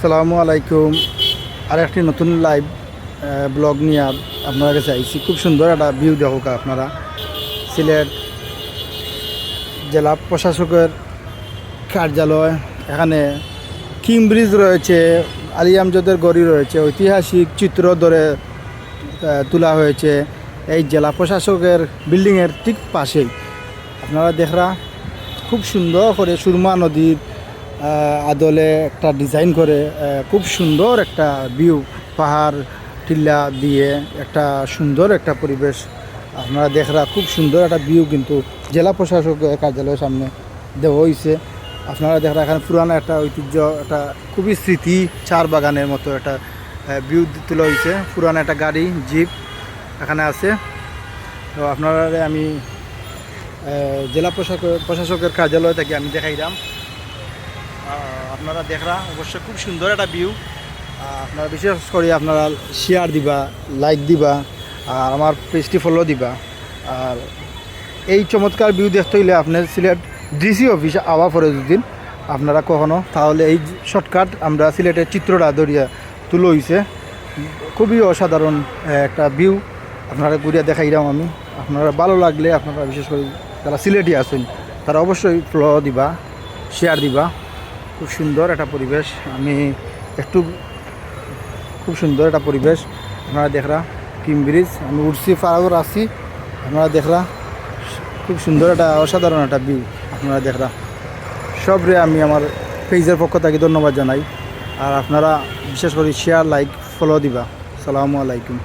আসসালামু আলাইকুম। আর একটি নতুন লাইভ ব্লগ নিয়ে আপনার কাছে আইছি। খুব সুন্দর একটা ভিউ দেখো আপনারা। সিলেট জেলা প্রশাসকের কার্যালয়, এখানে কিং ব্রিজ রয়েছে, আলী আমজদের গড়ি রয়েছে, ঐতিহাসিক চিত্র ধরে তোলা হয়েছে এই জেলা প্রশাসকের বিল্ডিংয়ের ঠিক পাশেই। আপনারা দেখরা খুব সুন্দর করে সুরমা নদীর আদলে একটা ডিজাইন করে খুব সুন্দর একটা ভিউ, পাহাড় টিল্লা দিয়ে একটা সুন্দর একটা পরিবেশ আপনারা দেখরা। খুব সুন্দর একটা ভিউ কিন্তু জেলা প্রশাসক কার্যালয়ের সামনে দেওয়া হয়েছে। আপনারা দেখরা এখানে পুরানো একটা ঐতিহ্য, একটা খুবই স্মৃতি চার বাগানের মতো একটা ভিউ তোলা হয়েছে। পুরানো একটা গাড়ি জিপ এখানে আছে। তো আপনারা আমি জেলা প্রশাসকের কার্যালয় থেকে আমি দেখাইলাম। আপনারা দেখরা অবশ্যই খুব সুন্দর একটা ভিউ। আপনারা বিশেষ করে আপনারা শেয়ার দিবা, লাইক দিবা, আর আমার পেজটি ফলো দিবা। আর এই চমৎকার ভিউ দেখতে হইলে আপনার সিলেট ডিসি অফিসে আওয়া পরে দুদিন আপনারা কখনো, তাহলে এই শর্টকাট আমরা সিলেটের চিত্রটা দরিয়া তুলে হয়েছে। খুবই অসাধারণ একটা ভিউ আপনারা ঘুরিয়া দেখাইলাম আমি। আপনারা ভালো লাগলে আপনারা বিশেষ করে যারা সিলেটি আছেন তারা অবশ্যই ফলো দিবা, শেয়ার দিবা। খুব সুন্দর একটা পরিবেশ, আমি একটু খুব সুন্দর একটা পরিবেশ আপনারা দেখরা। কিং ব্রিজ আমি উঠছি, ফারাগর আছি, আপনারা দেখরা খুব সুন্দর একটা অসাধারণ একটা ভিউ আপনারা দেখরা। সবরে আমি আমার পেজের পক্ষ থেকে ধন্যবাদ জানাই। আর আপনারা বিশেষ করে শেয়ার, লাইক, ফলো দিবা। আসসালামু আলাইকুম।